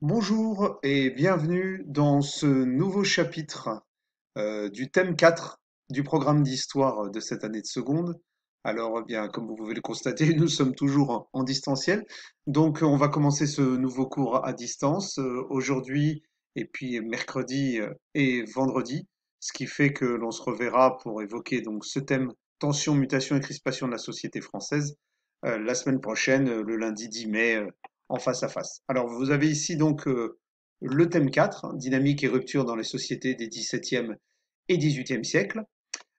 Bonjour et bienvenue dans ce nouveau chapitre du thème 4 du programme d'histoire de cette année de seconde. Alors, eh bien, comme vous pouvez le constater, nous sommes toujours en distanciel. Donc, on va commencer ce nouveau cours à distance aujourd'hui et puis mercredi et vendredi, ce qui fait que l'on se reverra pour évoquer donc ce thème tension, mutation et crispation de la société française la semaine prochaine, le lundi 10 mai, en face à face. Alors, vous avez ici donc le thème 4, hein, dynamique et rupture dans les sociétés des XVIIe et XVIIIe siècles,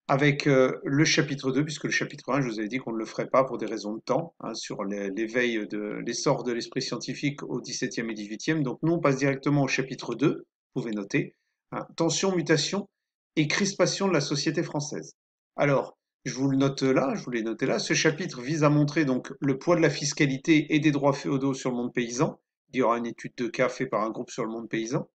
avec le chapitre 2, puisque le chapitre 1, je vous avais dit qu'on ne le ferait pas pour des raisons de temps, hein, sur l'éveil de l'essor de l'esprit scientifique au XVIIe et XVIIIe. Donc, nous, on passe directement au chapitre 2, vous pouvez noter, hein, tension, mutation et crispation de la société française. Alors, je vous le note là, je vous l'ai noté là. Ce chapitre vise à montrer donc le poids de la fiscalité et des droits féodaux sur le monde paysan. Il y aura une étude de cas faite par un groupe sur le monde paysan.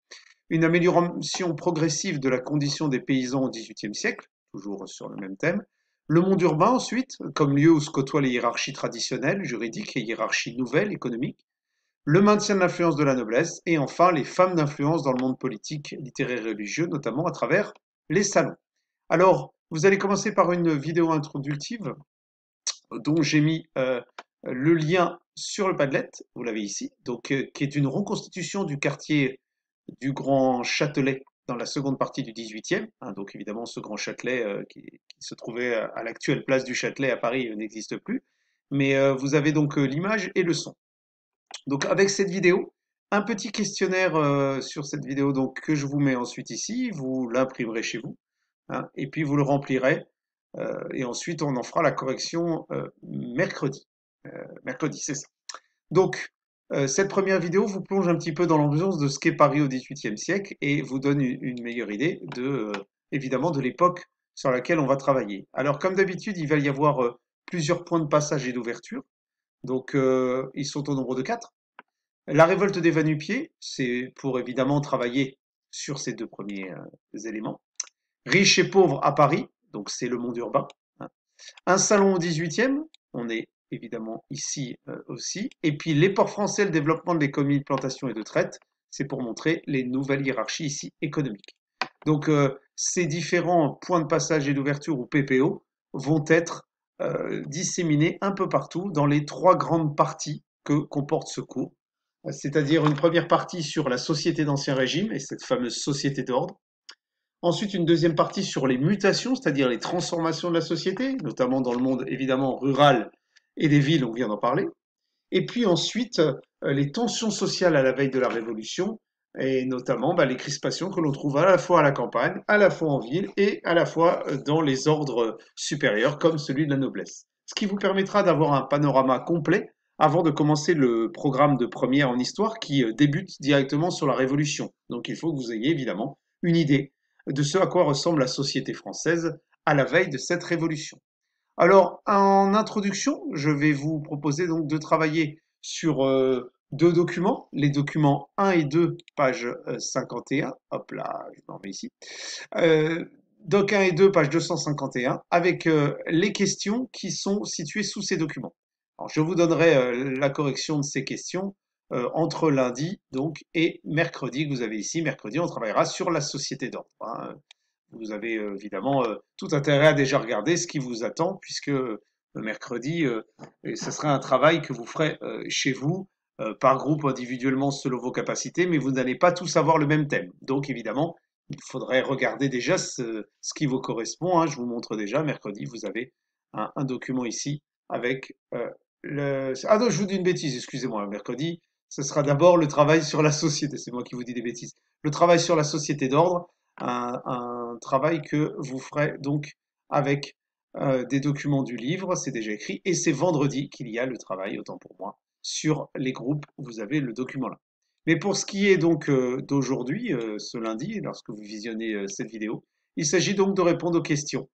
Une amélioration progressive de la condition des paysans au XVIIIe siècle, toujours sur le même thème. Le monde urbain ensuite, comme lieu où se côtoient les hiérarchies traditionnelles, juridiques et hiérarchies nouvelles, économiques. Le maintien de l'influence de la noblesse. Et enfin, les femmes d'influence dans le monde politique, littéraire et religieux, notamment à travers les salons. Alors, vous allez commencer par une vidéo introductive dont j'ai mis le lien sur le Padlet, vous l'avez ici, donc qui est une reconstitution du quartier du Grand Châtelet dans la seconde partie du XVIIIe. Hein, donc évidemment, ce Grand Châtelet qui se trouvait à l'actuelle place du Châtelet à Paris n'existe plus. Mais vous avez donc l'image et le son. Donc avec cette vidéo, un petit questionnaire sur cette vidéo donc, que je vous mets ensuite ici, vous l'imprimerez chez vous, hein, et puis vous le remplirez et ensuite, on en fera la correction mercredi. Mercredi, c'est ça. Donc, cette première vidéo vous plonge un petit peu dans l'ambiance de ce qu'est Paris au XVIIIe siècle et vous donne une meilleure idée de, évidemment, de l'époque sur laquelle on va travailler. Alors, comme d'habitude, il va y avoir plusieurs points de passage et d'ouverture. Donc, ils sont au nombre de 4. La révolte des va-nu-pieds, c'est pour évidemment travailler sur ces deux premiers éléments. Riches et pauvres à Paris, donc c'est le monde urbain. Hein. Un salon au 18e, on est évidemment ici aussi. Et puis les ports français, le développement de l'économie de plantation et de traite, c'est pour montrer les nouvelles hiérarchies ici économiques. Donc ces différents points de passage et d'ouverture ou PPO vont être disséminés un peu partout dans les trois grandes parties que comporte ce cours. C'est-à-dire une première partie sur la société d'Ancien Régime et cette fameuse société d'ordre. Ensuite, une deuxième partie sur les mutations, c'est-à-dire les transformations de la société, notamment dans le monde évidemment rural et des villes, on vient d'en parler. Et puis ensuite, les tensions sociales à la veille de la Révolution, et notamment les crispations que l'on trouve à la fois à la campagne, à la fois en ville et à la fois dans les ordres supérieurs, comme celui de la noblesse. Ce qui vous permettra d'avoir un panorama complet avant de commencer le programme de première en histoire qui débute directement sur la Révolution. Donc il faut que vous ayez évidemment une idée de ce à quoi ressemble la société française à la veille de cette révolution. Alors, en introduction, je vais vous proposer donc de travailler sur deux documents, les documents 1 et 2, page 51. Hop là, je m'en mets ici. Doc 1 et 2, page 251, avec les questions qui sont situées sous ces documents. Alors, je vous donnerai la correction de ces questions entre lundi donc et mercredi que vous avez ici. Mercredi, on travaillera sur la société d'ordre. Hein. Vous avez évidemment tout intérêt à déjà regarder ce qui vous attend, puisque le mercredi, ce sera un travail que vous ferez chez vous, par groupe individuellement selon vos capacités, mais vous n'allez pas tous avoir le même thème. Donc évidemment, il faudrait regarder déjà ce qui vous correspond. Hein. Je vous montre déjà, mercredi, vous avez un document ici avec le... Ah non, je vous dis une bêtise, excusez-moi. Mercredi, ce sera d'abord le travail sur la société. C'est moi qui vous dis des bêtises. Le travail sur la société d'ordre, un travail que vous ferez donc avec des documents du livre, c'est déjà écrit, et c'est vendredi qu'il y a le travail, autant pour moi, sur les groupes, vous avez le document là. Mais pour ce qui est donc d'aujourd'hui, ce lundi, lorsque vous visionnez cette vidéo, il s'agit donc de répondre aux questions.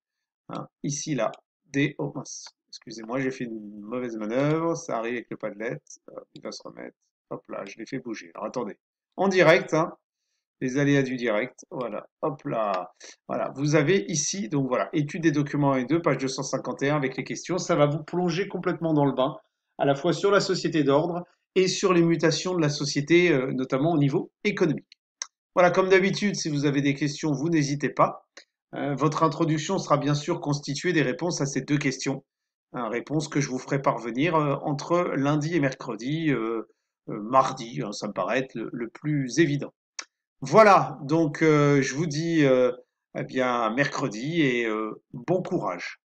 Hein, ici, là, des... Oh mince, excusez-moi, j'ai fait une mauvaise manœuvre, ça arrive avec le Padlet, il va se remettre. Hop là, je l'ai fait bouger. Alors attendez, en direct, hein, les aléas du direct. Voilà, hop là. Voilà, vous avez ici, donc voilà, étude des documents 1 et 2, page 251 avec les questions. Ça va vous plonger complètement dans le bain, à la fois sur la société d'ordre et sur les mutations de la société, notamment au niveau économique. Voilà, comme d'habitude, si vous avez des questions, vous n'hésitez pas. Votre introduction sera bien sûr constituée des réponses à ces deux questions. Réponses que je vous ferai parvenir entre lundi et mercredi, mardi, hein, ça me paraît être le plus évident. Voilà, donc je vous dis eh bien mercredi et bon courage.